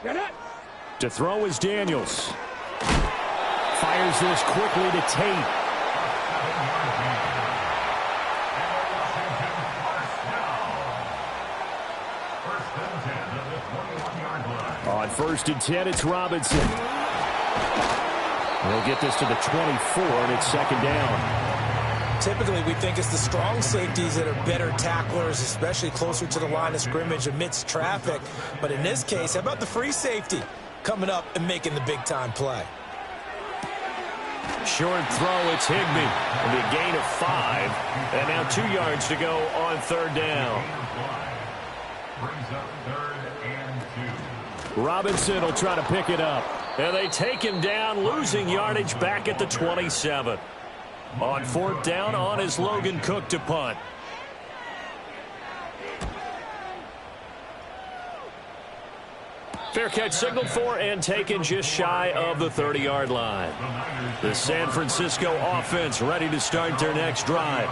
To throw is Daniels. Fires this quickly to Tate. On 1st and 10, it's Robinson. They'll get this to the 24, and it's 2nd down. Typically, we think it's the strong safeties that are better tacklers, especially closer to the line of scrimmage amidst traffic. But in this case, how about the free safety coming up and making the big-time play? Short throw, it's Higbee. And a gain of 5. And now 2 yards to go on 3rd down. Robinson will try to pick it up. And they take him down, losing yardage back at the 27. On 4th down, on is Logan Cook to punt. Fair catch signaled for and taken just shy of the 30-yard line. The San Francisco offense ready to start their next drive.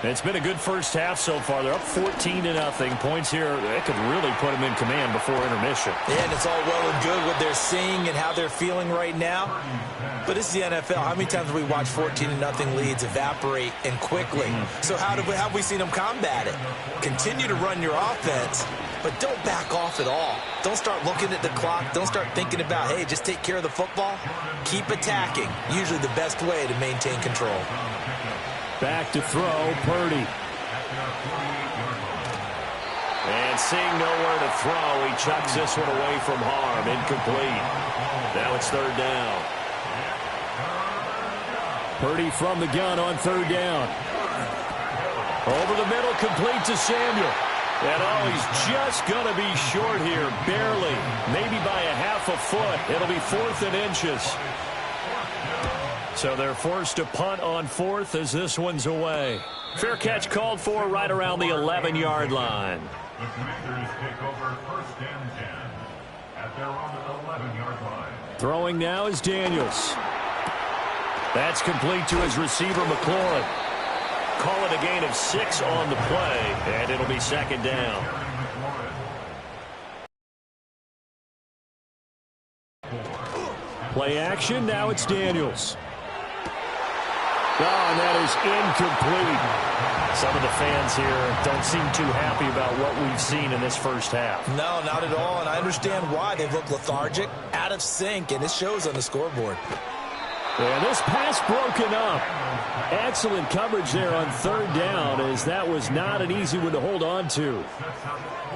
It's been a good first half so far. They're up 14-0. Points here, they could really put them in command before intermission. Yeah, and it's all well and good what they're seeing and how they're feeling right now. But this is the NFL. How many times have we watched 14-0 leads evaporate and quickly? So how have we seen them combat it? Continue to run your offense, but don't back off at all. Don't start looking at the clock. Don't start thinking about, hey, just take care of the football. Keep attacking. Usually the best way to maintain control. Back to throw, Purdy. And seeing nowhere to throw, he chucks this one away from harm. Incomplete. Now it's 3rd down. Purdy from the gun on 3rd down. Over the middle, complete to Samuel. And he's just going to be short here, barely. Maybe by a half a foot. It'll be 4th and inches. So they're forced to punt on 4th as this one's away. Fair catch called for right around the 11-yard line. The Commanders take over 1st and 10 at their own 11-yard line. Throwing now is Daniels. That's complete to his receiver, McLaurin. Call it a gain of 6 on the play, and it'll be 2nd down. Play action, now it's Daniels. Oh, and that is incomplete. Some of the fans here don't seem too happy about what we've seen in this first half. No, not at all, and I understand why. They look lethargic, out of sync, and it shows on the scoreboard. And this pass broken up. Excellent coverage there on 3rd down, as that was not an easy one to hold on to.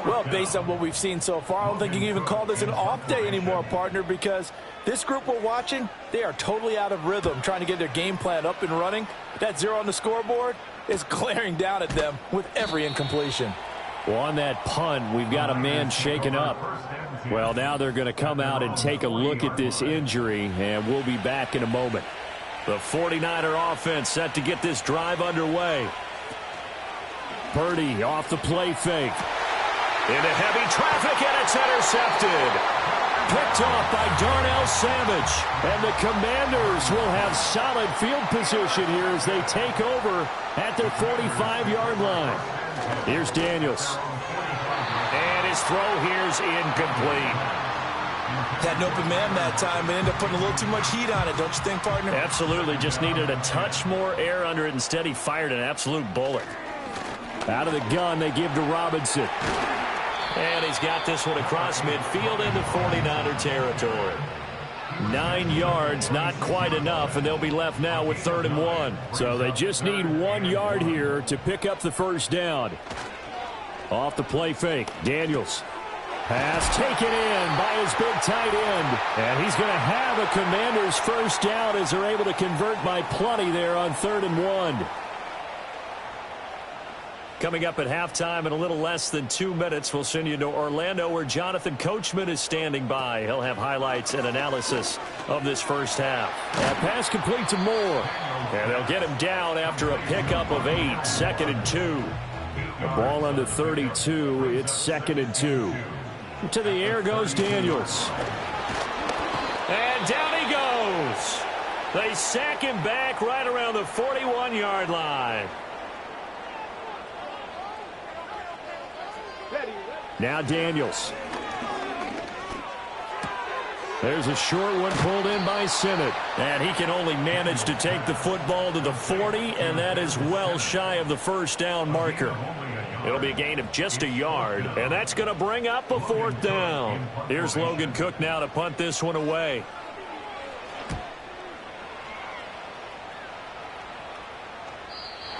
Well, based on what we've seen so far, I don't think you can even call this an off day anymore, partner, because this group we're watching, they are totally out of rhythm, trying to get their game plan up and running. That 0 on the scoreboard is glaring down at them with every incompletion. Well, on that punt, we've got a man shaken up. Well, now they're going to come out and take a look at this injury, and we'll be back in a moment. The 49er offense set to get this drive underway. Purdy off the play fake. Into heavy traffic, and it's intercepted. Picked off by Darnell Savage. And the Commanders will have solid field position here as they take over at their 45-yard line. Here's Daniels. And his throw here's incomplete. Had an open man that time and ended up putting a little too much heat on it, don't you think, partner? Absolutely. Just needed a touch more air under it. Instead, he fired an absolute bullet. Out of the gun, they give to Robinson. And he's got this one across midfield into 49er territory. 9 yards, not quite enough, and they'll be left now with 3rd and 1. So they just need 1 yard here to pick up the 1st down. Off the play fake, Daniels. Pass taken in by his big tight end. And he's going to have a Commanders 1st down as they're able to convert by plenty there on 3rd and 1. Coming up at halftime in a little less than 2 minutes, we'll send you to Orlando where Jonathan Coachman is standing by. He'll have highlights and analysis of this first half. That pass complete to Moore. And they'll get him down after a pickup of 8, 2nd and 2. The ball under 32, it's 2nd and 2. To the air goes Daniels. And down he goes. They sack him back right around the 41-yard line. Now Daniels. There's a short one pulled in by Sinnott. And he can only manage to take the football to the 40, and that is well shy of the first down marker. It'll be a gain of just a yard, and that's going to bring up a 4th down. Here's Logan Cook now to punt this one away.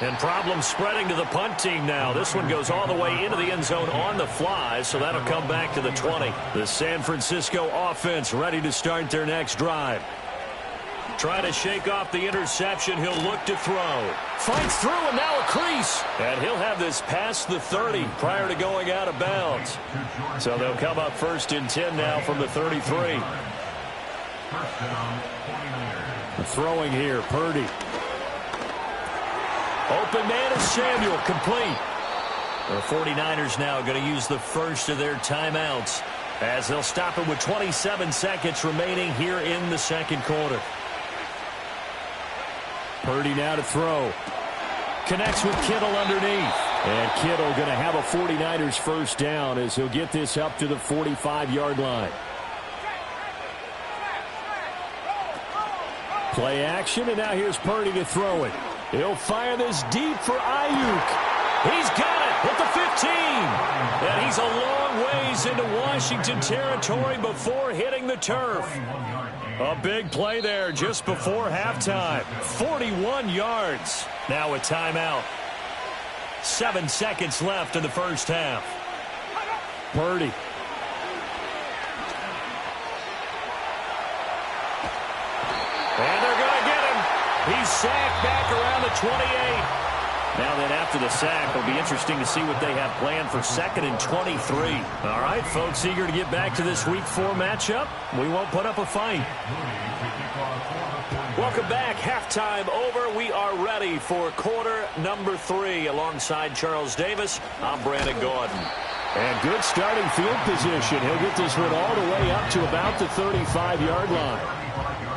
And problems spreading to the punt team now. This one goes all the way into the end zone on the fly, so that'll come back to the 20. The San Francisco offense ready to start their next drive. Trying to shake off the interception. He'll look to throw. Fights through, and now a crease. And he'll have this past the 30 prior to going out of bounds. So they'll come up 1st and 10 now from the 33. Throwing here, Purdy. Open man is Samuel, complete. The 49ers now going to use the first of their timeouts as they'll stop it with 27 seconds remaining here in the second quarter. Purdy now to throw. Connects with Kittle underneath. And Kittle going to have a 49ers first down as he'll get this up to the 45-yard line. Play action, and now here's Purdy to throw it. He'll fire this deep for Ayuk. He's got it at the 15. And he's a long ways into Washington territory before hitting the turf. A big play there just before halftime. 41 yards. Now a timeout. 7 seconds left in the first half. Purdy. And they're going to get him. He's sacked back around the 28. Now then, after the sack, it'll be interesting to see what they have planned for 2nd and 23. All right, folks, eager to get back to this Week 4 matchup. We won't put up a fight. Welcome back. Halftime over. We are ready for quarter number 3. Alongside Charles Davis, I'm Brandon Gordon. And good starting field position. He'll get this one all the way up to about the 35-yard line.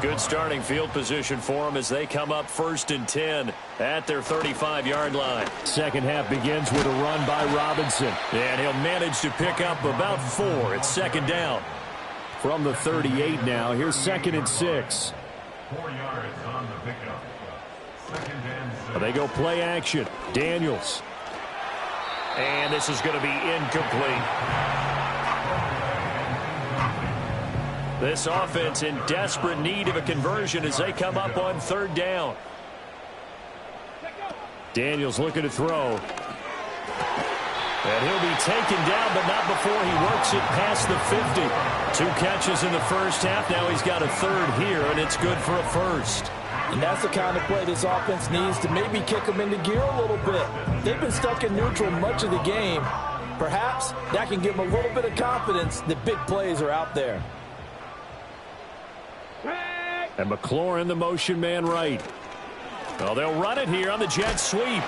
Good starting field position for them as they come up 1st and 10 at their 35-yard line. Second half begins with a run by Robinson. And he'll manage to pick up about 4. It's 2nd down. From the 38 now, here's 2nd and 6. 4 yards on the pickup. 2nd and 6. They go play action. Daniels. And this is going to be incomplete. This offense in desperate need of a conversion as they come up on 3rd down. Daniels looking to throw. And he'll be taken down, but not before he works it past the 50. 2 catches in the first half. Now he's got a 3rd here, and it's good for a 1st. And that's the kind of play this offense needs to maybe kick them into gear a little bit. They've been stuck in neutral much of the game. Perhaps that can give them a little bit of confidence that big plays are out there. And McLaurin, the motion man right. Well, they'll run it here on the jet sweep.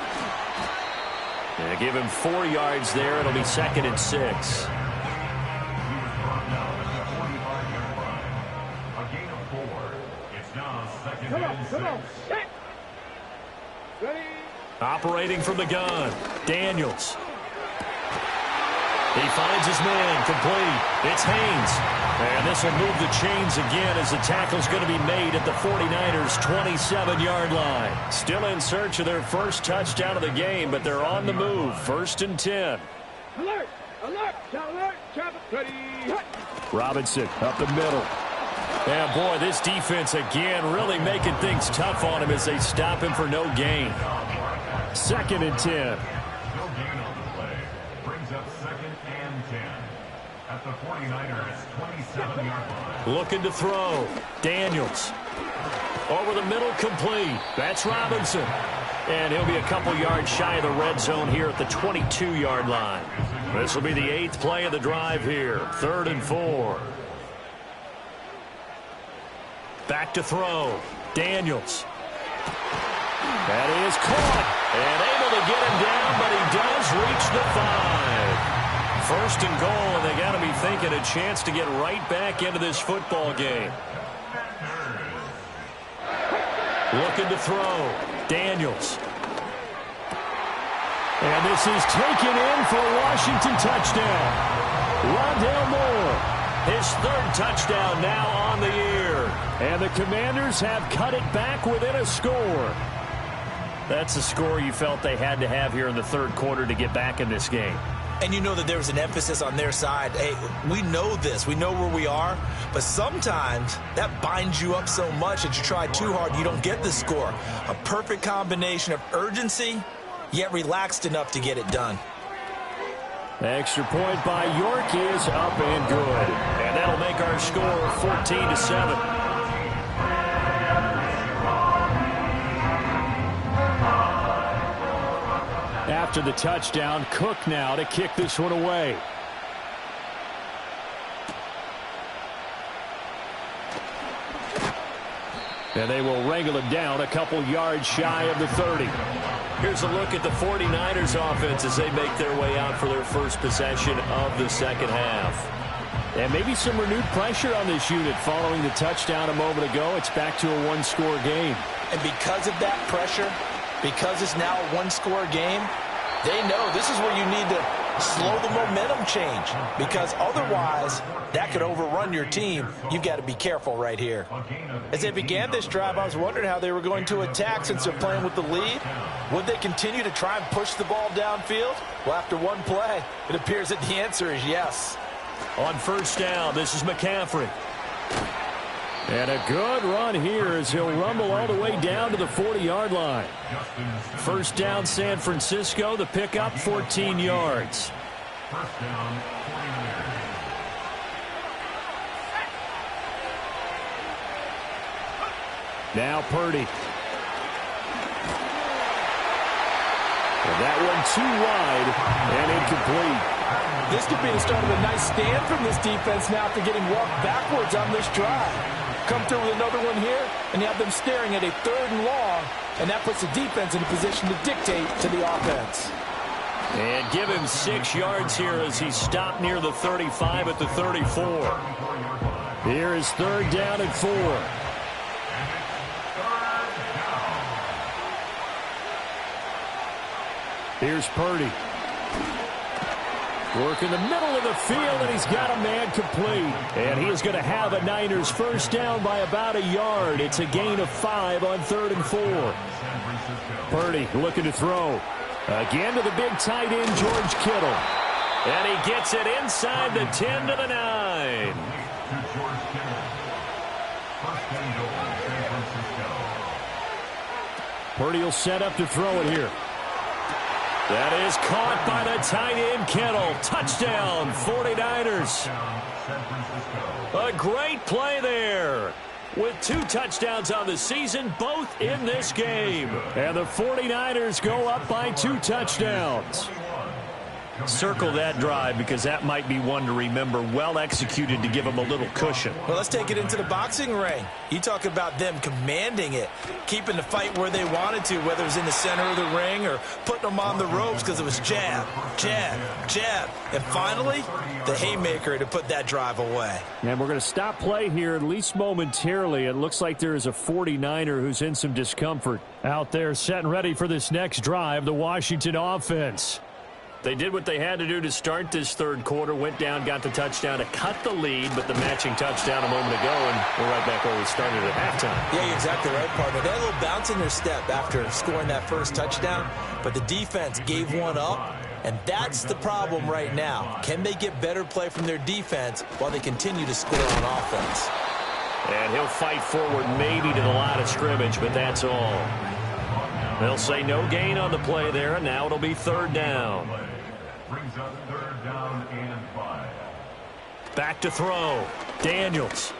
And they give him 4 yards there. It'll be 2nd and 6. Operating from the gun, Daniels. He finds his man, complete. It's Haynes. And this will move the chains again as the tackle's going to be made at the 49ers' 27-yard line. Still in search of their first touchdown of the game, but they're on the move. 1st and 10. Alert! Alert! Alert! Traffic ready! Robinson up the middle. And boy, this defense again really making things tough on him as they stop him for no gain. 2nd and 10. No gain on the play. Brings up 2nd and 10. At the 49ers' 27-yard line. Looking to throw. Daniels. Over the middle, complete. That's Robinson. And he'll be a couple yards shy of the red zone here at the 22-yard line. This will be the 8th play of the drive here. 3rd and 4. Back to throw. Daniels. That is caught. And able to get him down, but he does reach the 5. 1st and goal, and they got to be thinking a chance to get right back into this football game. Looking to throw. Daniels. And this is taken in for a Washington touchdown. Rondale Moore. His third touchdown now on the year. And the Commanders have cut it back within a score. That's a score you felt they had to have here in the third quarter to get back in this game. And you know that there was an emphasis on their side. Hey, we know this. We know where we are. But sometimes that binds you up so much that you try too hard, you don't get the score. A perfect combination of urgency, yet relaxed enough to get it done. Extra point by York is up and good. And that'll make our score 14-7. After the touchdown, Cook now to kick this one away. And they will wrangle it down a couple yards shy of the 30. Here's a look at the 49ers offense as they make their way out for their first possession of the second half. And maybe some renewed pressure on this unit following the touchdown a moment ago. It's back to a one-score game. And because of that pressure, because it's now a one-score game, they know this is where you need to slow the momentum change, because otherwise that could overrun your team. You've got to be careful right here. As they began this drive, I was wondering how they were going to attack since they're playing with the lead. Would they continue to try and push the ball downfield? Well, after one play, it appears that the answer is yes. On first down, this is McCaffrey. And a good run here as he'll rumble all the way down to the 40-yard line. First down, San Francisco. The pickup, 14 yards. First down, 49ers. Now Purdy. And that one too wide and incomplete. This could be the start of a nice stand from this defense now after getting walked backwards on this drive. Come through with another one here, and you have them staring at a 3rd and long, and that puts the defense in a position to dictate to the offense. And give him 6 yards here as he stopped near the 35 at the 34. Here is 3rd down and 4. Here's Purdy. Work in the middle of the field, and he's got a man complete. And he is going to have a Niners first down by about a yard. It's a gain of 5 on 3rd and 4. Purdy looking to throw. Again to the big tight end, George Kittle. And he gets it inside the 10 to the 9. Purdy will set up to throw it here. That is caught by the tight end, Kittle. Touchdown, 49ers. A great play there. With 2 touchdowns on the season, both in this game. And the 49ers go up by 2 touchdowns. Circle that drive because that might be one to remember. Well executed to give them a little cushion. Well, let's take it into the boxing ring. You talk about them commanding it, keeping the fight where they wanted to, whether it was in the center of the ring or putting them on the ropes because it was jab, jab, jab. And finally, the haymaker to put that drive away. And we're going to stop play here, at least momentarily. It looks like there is a 49er who's in some discomfort. Out there setting ready for this next drive, the Washington offense. They did what they had to do to start this third quarter, went down, got the touchdown to cut the lead, but the matching touchdown a moment ago, and we're right back where we started at halftime. Yeah, you're exactly right, partner. They had a little bounce in their step after scoring that first touchdown, but the defense gave one up, and that's the problem right now. Can they get better play from their defense while they continue to score on offense? And he'll fight forward maybe to the line of scrimmage, but that's all. They'll say no gain on the play there, and now it'll be 3rd down. Brings up 3rd down and 5. Back to throw. Daniels.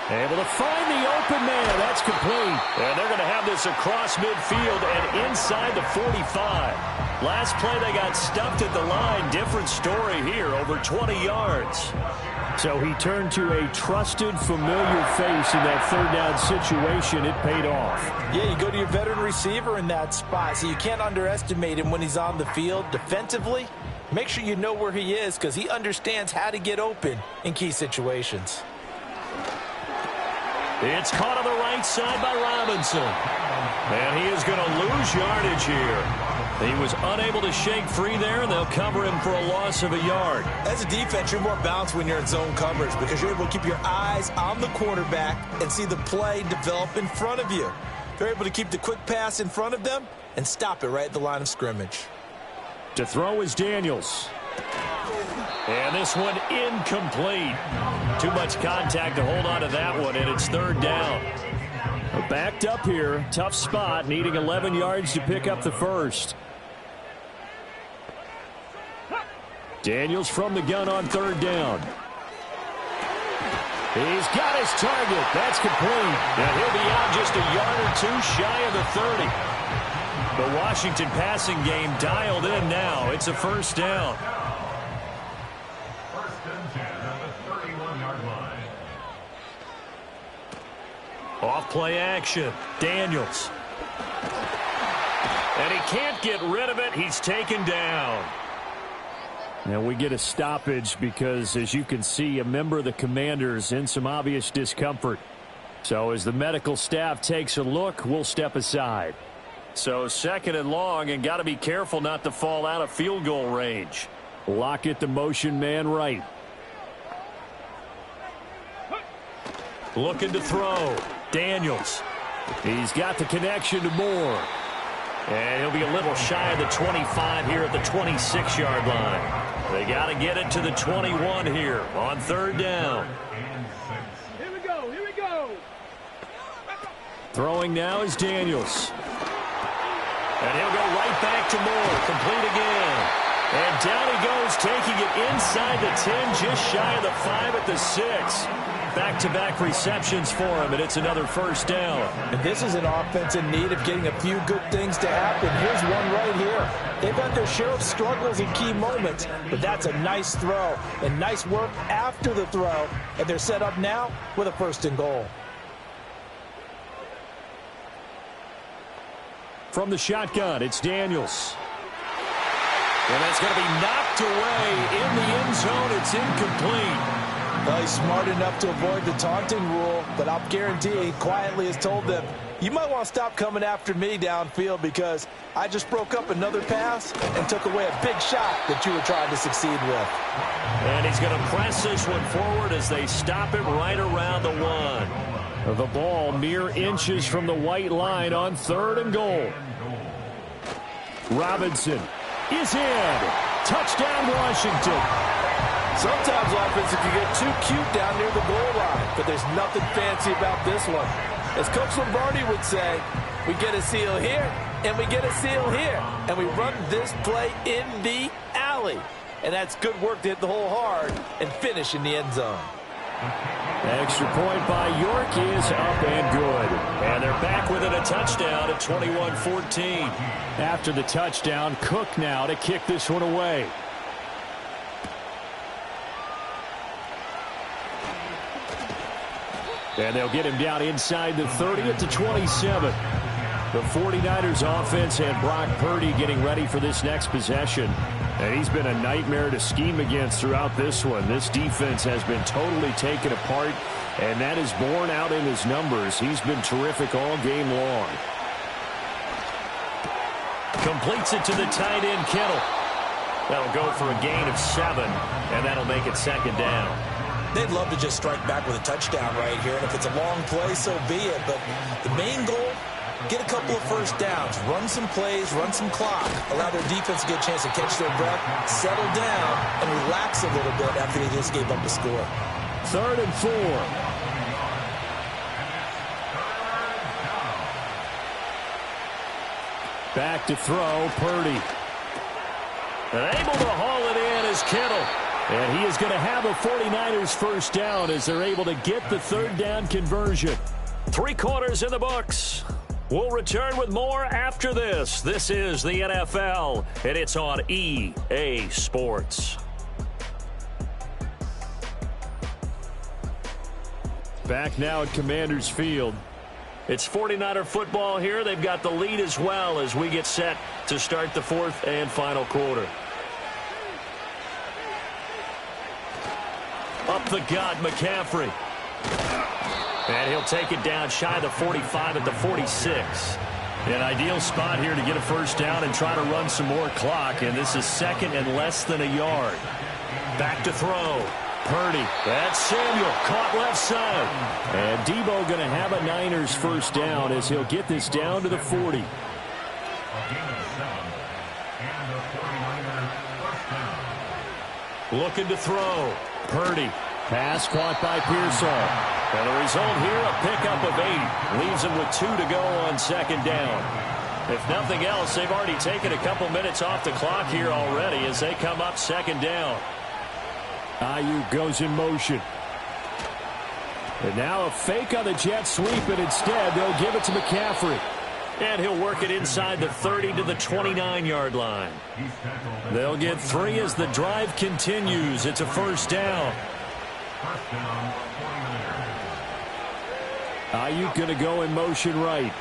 Able to find the open man. That's complete. And they're going to have this across midfield and inside the 45. Last play they got stuffed at the line. Different story here, over 20 yards. So he turned to a trusted, familiar face in that 3rd down situation. It paid off. Yeah, you go to your veteran receiver in that spot, so you can't underestimate him when he's on the field defensively. Make sure you know where he is because he understands how to get open in key situations. It's caught on the right side by Robinson. And he is going to lose yardage here. He was unable to shake free there, and they'll cover him for a loss of a yard. As a defense, you're more balanced when you're in zone coverage because you're able to keep your eyes on the quarterback and see the play develop in front of you. They're able to keep the quick pass in front of them and stop it right at the line of scrimmage. To throw is Daniels. And this one incomplete. Too much contact to hold on to that one, and it's third down. Backed up here. Tough spot, needing 11 yards to pick up the first. Daniels from the gun on third down. He's got his target. That's complete. And he'll be out just a yard or two shy of the 30. The Washington passing game dialed in now. It's a first down. First and 10 at the 31-yard line. Off play action. Daniels. And he can't get rid of it. He's taken down. And we get a stoppage because, as you can see, a member of the Commanders in some obvious discomfort. So as the medical staff takes a look, we'll step aside. So second and long, and got to be careful not to fall out of field goal range. Lockett the motion man right. Looking to throw. Daniels. He's got the connection to Moore. And he'll be a little shy of the 25 here at the 26-yard line. They got to get it to the 21 here on third down. Here we go. Here we go. Throwing now is Daniels. And he'll go right back to Moore. Complete again. And down he goes, taking it inside the 10, just shy of the 5 at the 6. Back-to-back receptions for him, and it's another first down. And this is an offense in need of getting a few good things to happen. Here's one right here. They've had their share of struggles in key moments, but that's a nice throw and nice work after the throw. And they're set up now with a first and goal. From the shotgun, it's Daniels. And that's going to be knocked away in the end zone. It's incomplete. Well, he's smart enough to avoid the taunting rule, but I'll guarantee he quietly has told them, you might want to stop coming after me downfield because I just broke up another pass and took away a big shot that you were trying to succeed with. And he's going to press this one forward as they stop it right around the 1. The ball mere inches from the white line on third and goal. Robinson is in. Touchdown, Washington. Sometimes offenses can get too cute down near the goal line, but there's nothing fancy about this one. As Coach Lombardi would say, we get a seal here, and we get a seal here, and we run this play in the alley. And that's good work to hit the hole hard and finish in the end zone. Extra point by York is up and good. And they're back within a touchdown at 21-14. After the touchdown, Cook now to kick this one away. And they'll get him down inside the 30 at the 27. The 49ers offense and Brock Purdy getting ready for this next possession. And he's been a nightmare to scheme against throughout this one. This defense has been totally taken apart, and that is borne out in his numbers. He's been terrific all game long. Completes it to the tight end, Kittle. That'll go for a gain of 7, and that'll make it second down. They'd love to just strike back with a touchdown right here, and if it's a long play, so be it. But the main goal, get a couple of first downs, run some plays, run some clock, allow their defense to get a chance to catch their breath, settle down, and relax a little bit after they just gave up a score. 3rd and 4. Back to throw, Purdy. And able to haul it in is Kittle. And he is going to have a 49ers first down as they're able to get the third down conversion. 3 quarters in the books. We'll return with more after this. This is the NFL, and it's on EA Sports. Back now at Commanders Field. It's 49er football here. They've got the lead as well as we get set to start the 4th and final quarter. Up the gut, McCaffrey. And he'll take it down shy of the 45 at the 46. An ideal spot here to get a first down and try to run some more clock, and this is second and less than a yard. Back to throw. Purdy. That's Samuel. Caught left side. And Debo going to have a Niners first down as he'll get this down to the 40. Looking to throw. Purdy. Pass caught by Pearsall. And the result here, a pickup of 8. Leaves him with 2 to go on second down. If nothing else, they've already taken a couple minutes off the clock here already as they come up second down. Ayuk goes in motion. And now a fake on the jet sweep, and instead they'll give it to McCaffrey. And he'll work it inside the 30 to the 29-yard line. They'll get 3 as the drive continues. It's a first down. Ayuk going to go in motion right.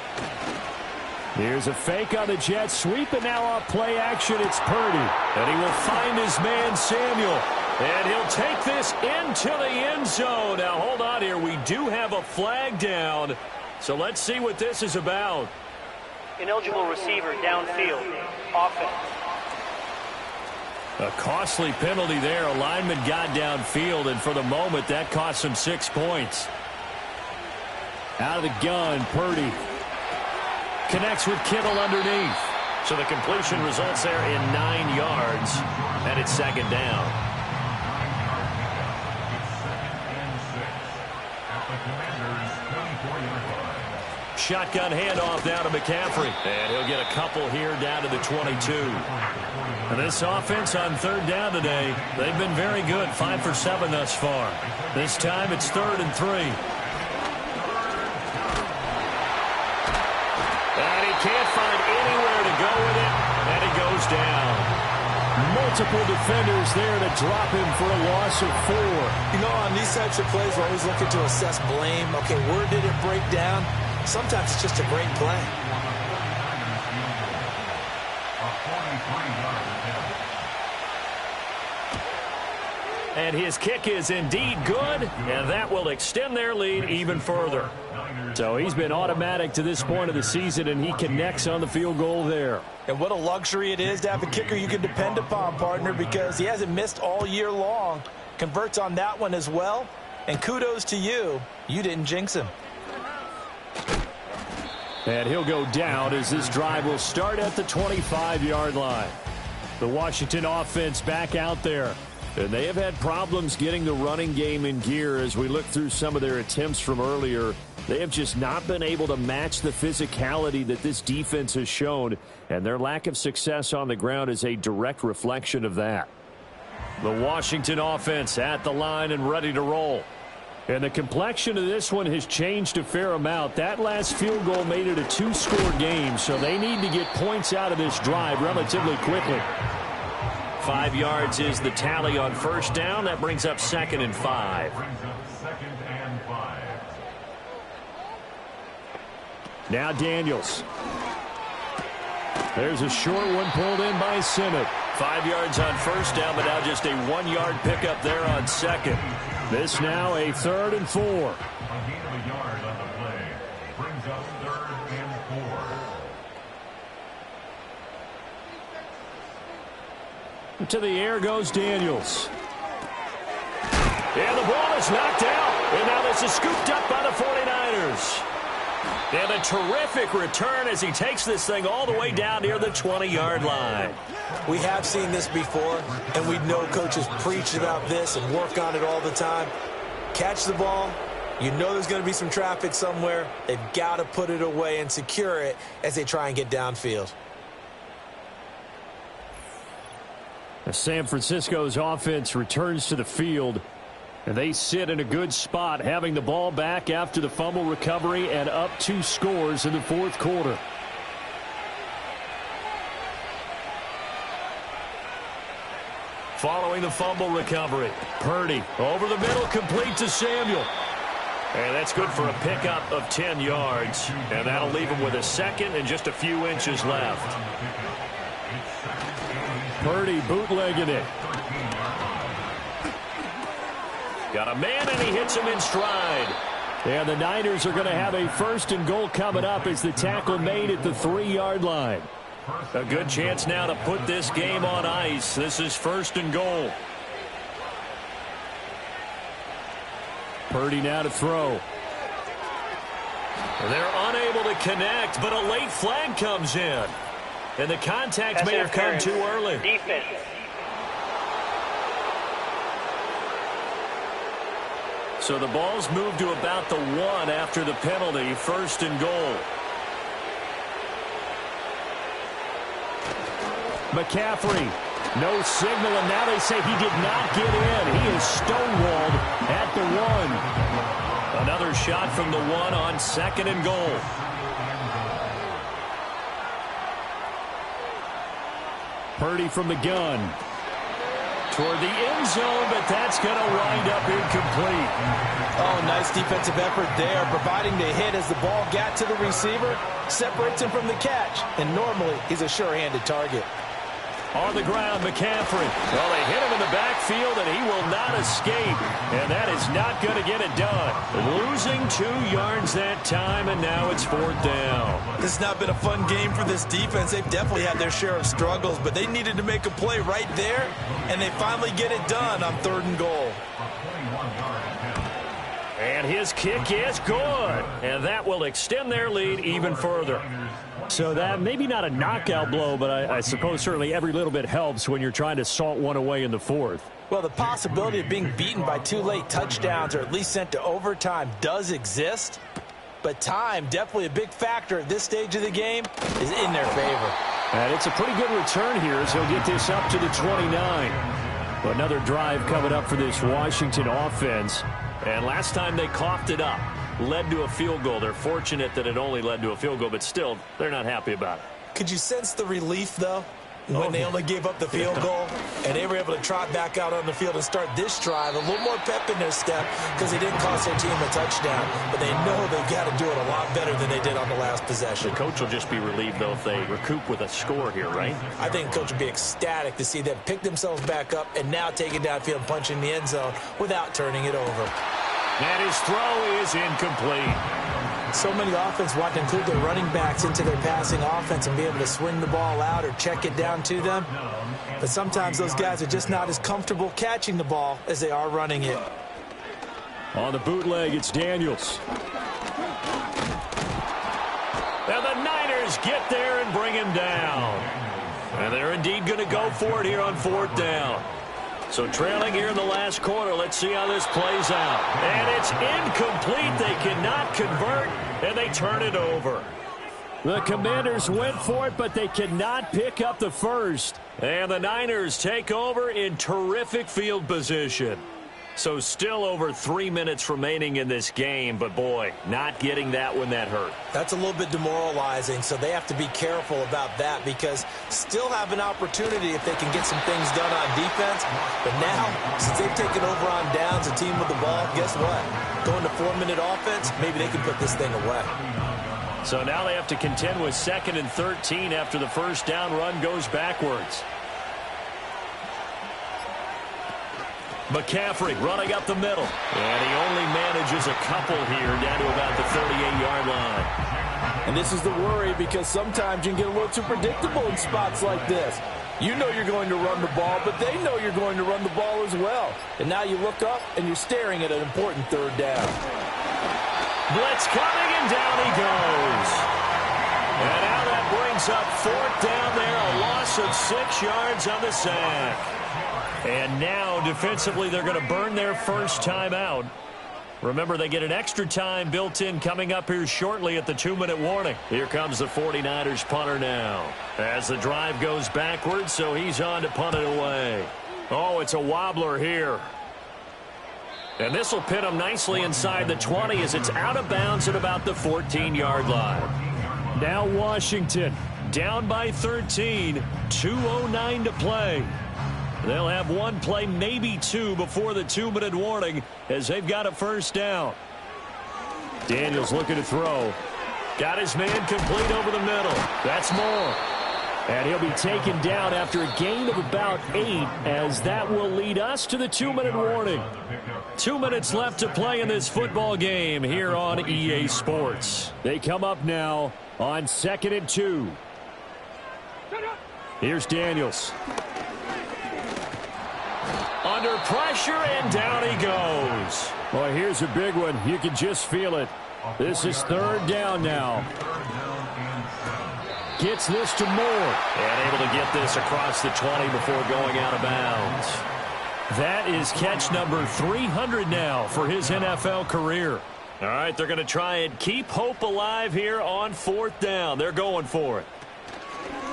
Here's a fake on the jet sweep, and now off play action, it's Purdy. And he will find his man Samuel. And he'll take this into the end zone. Now hold on here. We do have a flag down. So let's see what this is about. Ineligible receiver downfield. Offense. A costly penalty there. A lineman got downfield, and for the moment, that cost him 6 points. Out of the gun, Purdy connects with Kittle underneath. So the completion results there in 9 yards, and it's second down. Shotgun handoff down to McCaffrey. And he'll get a couple here down to the 22. And this offense on third down today, they've been very good. 5 for 7 thus far. This time it's 3rd and 3. And he can't find anywhere to go with it. And he goes down. Multiple defenders there to drop him for a loss of 4. You know, on these types of plays, we're always looking to assess blame. Okay, where did it break down? Sometimes it's just a great play. And his kick is indeed good, and that will extend their lead even further. So he's been automatic to this point of the season, and he connects on the field goal there. And what a luxury it is to have a kicker you can depend upon, partner, because he hasn't missed all year long. Converts on that one as well. And kudos to you. You didn't jinx him. And he'll go down as this drive will start at the 25-yard line. The Washington offense back out there. And they have had problems getting the running game in gear as we look through some of their attempts from earlier. They have just not been able to match the physicality that this defense has shown, and their lack of success on the ground is a direct reflection of that. The Washington offense at the line and ready to roll. And the complexion of this one has changed a fair amount. That last field goal made it a 2-score game, so they need to get points out of this drive relatively quickly. 5 yards is the tally on first down. That brings up 2nd and 5. Now Daniels. There's a short one pulled in by Simmons. 5 yards on first down, but now just a 1-yard pickup there on second. This now a 3rd and 4. A gain of a yard on the play brings up 3rd and 4. To the air goes Daniels. And the ball is knocked out. And now this is scooped up by the 49ers. And a terrific return as he takes this thing all the way down near the 20-yard line. We have seen this before, and we know coaches preach about this and work on it all the time. Catch the ball. You know there's going to be some traffic somewhere. They've got to put it away and secure it as they try and get downfield. San Francisco's offense returns to the field, and they sit in a good spot, having the ball back after the fumble recovery and up 2 scores in the 4th quarter. Following the fumble recovery, Purdy over the middle, complete to Samuel. And that's good for a pickup of 10 yards. And that'll leave him with a 2nd and just a few inches left. Purdy bootlegging it. Got a man, and he hits him in stride. And the Niners are going to have a 1st and goal coming up as the tackle made at the 3-yard line. A good chance now to put this game on ice. This is 1st and goal. Purdy now to throw. They're unable to connect, but a late flag comes in. And the contact may have come too early. Defense. So the ball's moved to about the 1 after the penalty. 1st and goal. McCaffrey, no signal, and now they say he did not get in. He is stonewalled at the 1. Another shot from the 1 on 2nd and goal. Purdy from the gun. Toward the end zone, but that's going to wind up incomplete. Oh, nice defensive effort there, providing the hit as the ball got to the receiver, separates him from the catch, and normally he's a sure-handed target. On the ground, McCaffrey. Well, they hit him in the backfield, and he will not escape. And that is not going to get it done. Losing 2 yards that time, and now it's 4th down. This has not been a fun game for this defense. They've definitely had their share of struggles, but they needed to make a play right there, and they finally get it done on 3rd and goal. And his kick is good. And that will extend their lead even further. So that maybe not a knockout blow, but I suppose certainly every little bit helps when you're trying to salt one away in the 4th. Well, the possibility of being beaten by 2 late touchdowns or at least sent to overtime does exist. But time, definitely a big factor at this stage of the game, is in their favor. And it's a pretty good return here as he'll get this up to the 29. Another drive coming up for this Washington offense. And last time they coughed it up, led to a field goal. They're fortunate that it only led to a field goal, but still, they're not happy about it. Could you sense the relief, though, when they only gave up the field goal and they were able to trot back out on the field and start this drive? A little more pep in their step because they didn't cost their team a touchdown, but they know they've got to do it a lot better than they did on the last possession. The coach will just be relieved, though, if they recoup with a score here, right? I think the coach would be ecstatic to see them pick themselves back up and now take it downfield and punch in the end zone without turning it over. And his throw is incomplete. So many offenses want to include their running backs into their passing offense and be able to swing the ball out or check it down to them. But sometimes those guys are just not as comfortable catching the ball as they are running it. On the bootleg, it's Daniels. And the Niners get there and bring him down. And they're indeed going to go for it here on 4th down. So trailing here in the last quarter, let's see how this plays out. And it's incomplete. They cannot convert, and they turn it over. The Commanders went for it, but they cannot pick up the first. And the Niners take over in terrific field position. So still over 3 minutes remaining in this game, but boy, not getting that when that hurt. That's a little bit demoralizing, so they have to be careful about that because still have an opportunity if they can get some things done on defense. But now, since they've taken over on downs, a team with the ball, guess what? Going to 4-minute offense, maybe they can put this thing away. So now they have to contend with 2nd and 13 after the first down run goes backwards. McCaffrey running up the middle. And he only manages a couple here down to about the 38-yard line. And this is the worry because sometimes you can get a little too predictable in spots like this. You know you're going to run the ball, but they know you're going to run the ball as well. And now you look up and you're staring at an important 3rd down. Blitz coming, and down he goes. And now that brings up 4th down there, a loss of 6 yards on the sack. And now, defensively, they're going to burn their first time out. Remember, they get an extra time built in coming up here shortly at the 2-minute warning. Here comes the 49ers punter now. As the drive goes backwards, so he's on to punt it away. Oh, it's a wobbler here. And this will pin him nicely inside the 20 as it's out of bounds at about the 14-yard line. Now Washington down by 13, 2:09 to play. They'll have one play, maybe two, before the 2-minute warning as they've got a first down. Daniels looking to throw. Got his man complete over the middle. That's Moore. And he'll be taken down after a gain of about 8, as that will lead us to the 2-minute warning. 2 minutes left to play in this football game here on EA Sports. They come up now on 2nd and 2. Here's Daniels. Under pressure, and down he goes. Well, here's a big one. You can just feel it. This is 3rd down now. Gets this to Moore. And able to get this across the 20 before going out of bounds. That is catch number 300 now for his NFL career. All right, they're going to try and keep hope alive here on 4th down. They're going for it.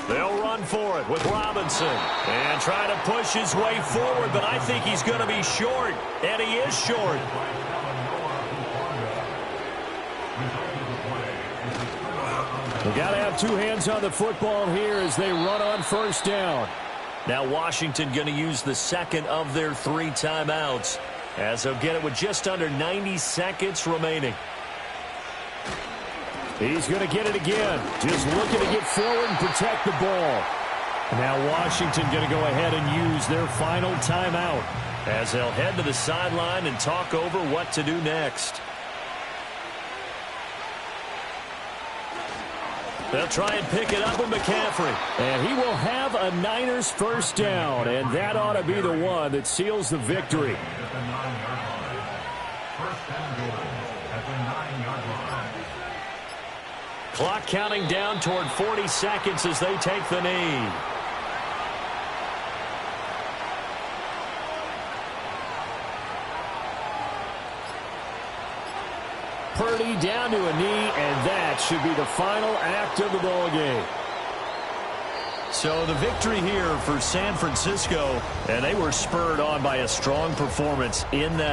They'll run for it with Robinson and try to push his way forward, but I think he's going to be short, and he is short. We've got to have 2 hands on the football here as they run on 1st down. Now Washington going to use the 2nd of their 3 timeouts, as they'll get it with just under 90 seconds remaining. He's going to get it again. Just looking to get forward and protect the ball. Now Washington going to go ahead and use their final timeout, as they'll head to the sideline and talk over what to do next. They'll try and pick it up with McCaffrey. And he will have a Niners 1st down, and that ought to be the one that seals the victory. Clock counting down toward 40 seconds as they take the knee. Purdy down to a knee, and that should be the final act of the ball game. So the victory here for San Francisco, and they were spurred on by a strong performance in that